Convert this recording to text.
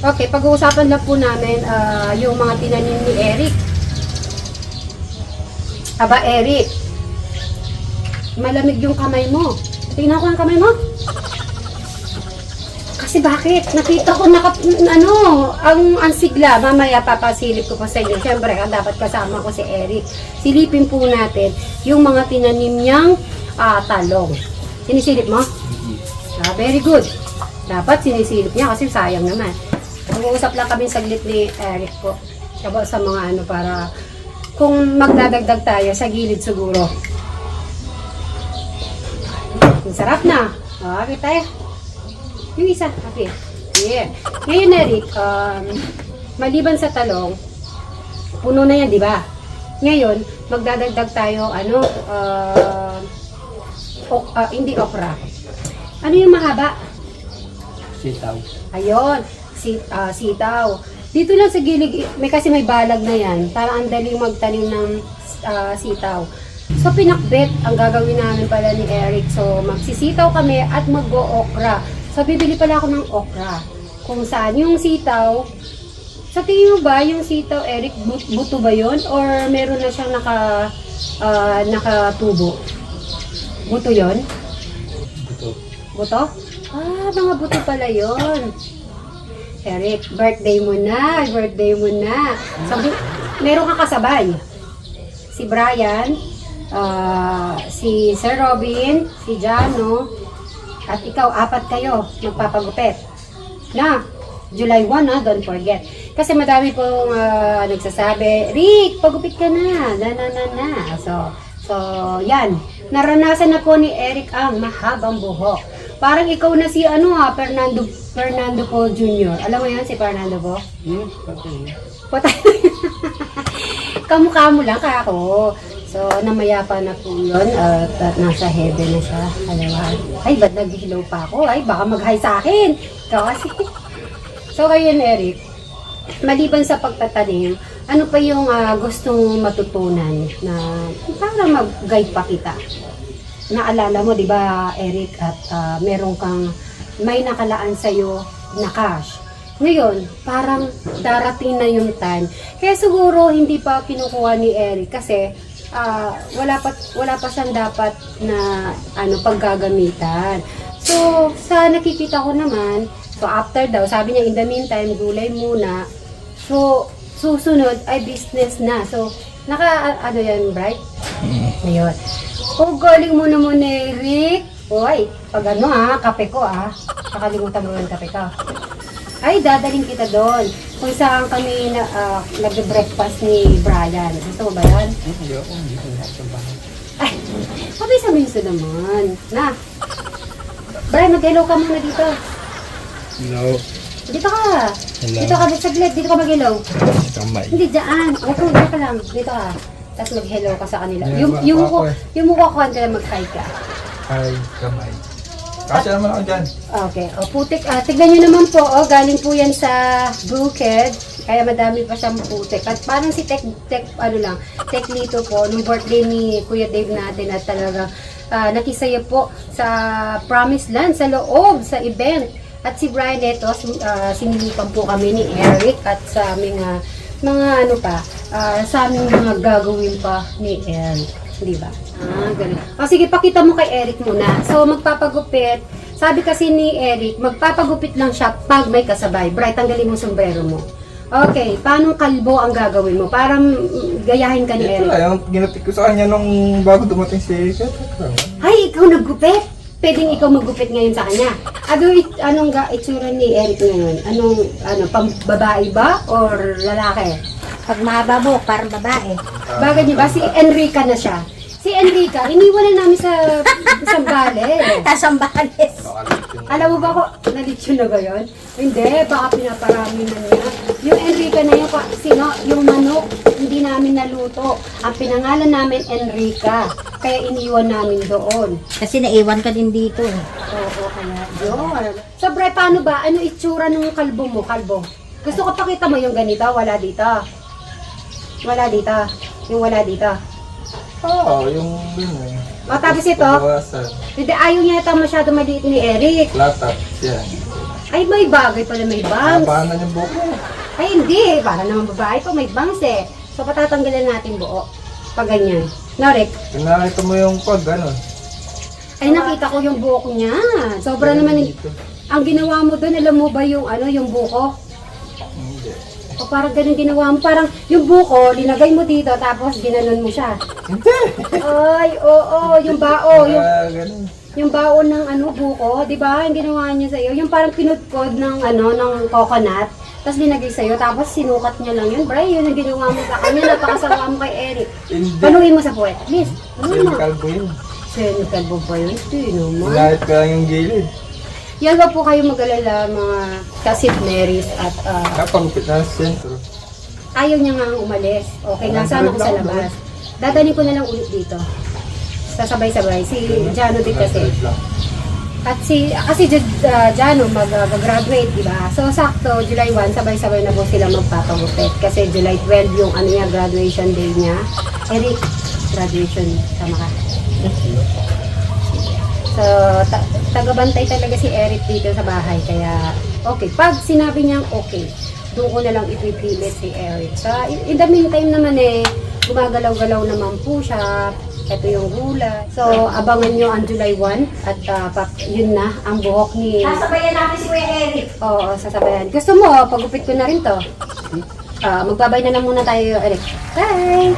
Okay, pag-uusapan lang po namin yung mga tinanim ni Eric. Aba, Eric, malamig yung kamay mo. Tingnan ko ang kamay mo. Kasi bakit? Nakita ko ang sigla. Mamaya papasilip ko pa sa inyo. Siyempre, dapat kasama ko si Eric. Silipin po natin yung mga tinanim niyang talong. Sinisilip mo? Very good. Dapat sinisilip niya kasi sayang naman. Mag-uusap lang kami saglit ni Eric po. Kaba sa mga para kung magdadagdag tayo sa gilid siguro. Ang sarap na. Okay tayo. Yung isa. Okay. Yeah. Ngayon Eric, maliban sa talong, puno na yan, di ba? Ngayon, magdadagdag tayo, hindi okra. Ano yung mahaba? Sitaw. Ayun, sitaw. Dito lang sa gilid, kasi may balag na yan. Parang ang daling magtanim ng sitaw. So, pinakbet ang gagawin namin pala ni Eric. So, magsisitaw kami at mag-o-okra. So, bibili pala ako ng okra. Kung saan yung sitaw, sa tingin mo ba yung sitaw, Eric, buto ba yun? Or meron na siyang nakatubo? Buto yun? Buto. Buto? Mga buto pala yun. Eric, birthday mo na. Meron kang kasabay. Si Brian, si Sir Robin, si Jano, at ikaw, 4 kayo magpapagupit. Na, July 1 don't forget. Kasi madami pong nagsasabi, Rick, pagupit ka na. So, yan. Naranasan na po ni Eric ang mahabang buhok. Parang ikaw na si Fernando Paul Jr. Alam mo yan si Fernando po? Patay. Kamukha mo lang kaya ako. So, namayapa na po yun at nasa heaven na siya. Ay, ba't nag-hello pa ako? Ay, baka mag-hi sa akin. Ikaw kasi. So, ngayon Eric, maliban sa pagtatanim, ano pa yung gustong matutunan na para mag-guide pa kita? Naalala mo, di ba, Eric, at may nakalaan sa'yo na cash. Ngayon, parang darating na yung time. Kaya siguro hindi pa kinukuha ni Eric kasi wala pa siyang dapat na paggagamitan. So, sa nakikita ko naman, so after daw, sabi niya in the meantime, gulay muna. So, susunod ay business na. So, yan, Bright? Ayun. Galing mo naman, Eric. Uy, pag kape ko nakalimutan mo yung kape ko. Ay, dadaling kita doon. Kung saan kami nag-breakfast ni Brian. Gusto mo ba yan? Ay, mabisa minsan naman. Na. Brian, mag-hello ka muna dito. Hello. Dito ka. Hello. Dito ka, saglit. Dito ka mag-hello. Kamay. Hindi, dyan. Dito ka lang. Dito ka. Tapos mag-hello ka sa kanila. Yeah, yung mukha ko ka mag-hi ka. Hi, kamay. Kasi naman ako dyan. Okay. Putik. Tignan nyo naman po. Galing po yan sa Bukid. Kaya madami pa siyang putik. At parang si Tech Lito po, nung birthday ni Kuya Dave natin at talaga nakisaya po sa Promised Land, sa loob, sa event. At si Brian ito, sinilipan po kami ni Eric at sa aming sa aming mga gagawin pa ni Eric. Di ba? Ganun. Sige, pakita mo kay Eric muna. So, magpapagupit. Sabi kasi ni Eric, magpapagupit lang siya pag may kasabay. Bright, tanggalin mo sombrero mo. Okay, paano kalbo ang gagawin mo? Parang gayahin ka ni Ito Eric. lang, yung ginupit ko sa kanya nung bago dumating si Erika. Ay, ikaw naggupit! Pwedeng ikaw maggupit ngayon sa kanya. Anong itsura ni Eric ngayon? Babae ba? Or lalaki? Pag mahaba buhok, parang babae. Bagay niyo ba? Si Enrica na siya. Si Enrica, iniwan na namin sa Sambales. Tasambalis. Alam mo ba ko, nalitsyon na ba yun? Hindi, baka pinaparami na niya. Yung Enrica na yun, yung manok, hindi namin naluto. Ang pinangalan namin, Enrica. Kaya iniwan namin doon. Kasi naiwan ka din dito eh. Oo, kaya yun. So, Bray, paano ba? Ano itsura ng kalbo mo, kalbo? Gusto ko pakita mo yung ganito, wala dito. Wala dito. Yung wala dito. Oo, yung Tapos ito, hindi, ayaw niya ito masyado maliit ni Eric. Flat top, yan. Ay, may bagay pala, may bangs. Paano yung buhok mo? Ay, hindi. Para naman babae pa, may bangs eh. So, patatanggalan natin buo. Pag ganyan. Narek, Kung nakita mo yung pag, gano'n. ay nakita ko yung buhok niya. Sobra naman. Ang ginawa mo doon, alam mo ba yung yung buko? Hindi. O parang ganun ginawa mo. Parang yung buko, linagay mo dito, tapos ginanon mo siya. Hindi! Ay, oo, yung bao. Ganun. Yung baon ng buko, 'di ba? Yung ginawa niya sa iyo, yung parang pinudkod ng ng coconut, tapos linagay sa iyo, tapos sinukat niya lang yun. Bray, yun ang ginawa mo sa kanya, napakasama mo kay Eric. Hindi. Panuhin mo sa puwet, please. Panuhin mo. Kalbo yun. Senikal mo ba yun? Hindi naman. Lahit ka lang yung gilid. Yan ba po kayo mag-alala mga kasit Marys at Kapagupit na sa sentro. ayaw niya nga umalis. Okay lang, sana ko sa labas. Dadaling ko na lang ulit dito. Sasabay-sabay. Si Jano din kasi. At kasi Jano mag-graduate, di ba? So, sakto, July 1, sabay-sabay na po sila magpapagupit. Kasi July 12 yung graduation day niya. Eric, graduation, tama ka. So, tagabantay talaga si Eric dito sa bahay. Kaya, okay. Pag sinabi niyang okay, doon ko na lang ipipilit si Eric. So, in the meantime naman gumagalaw-galaw naman po siya. Ito yung gula. So, abangan nyo ang July 1 at yun na, ang buhok ni... Sasabayan natin si Kuya Eric. Oo, sasabayan. Gusto mo, pagupit ko na rin to. Magbabay na lang muna tayo, Eric. Bye!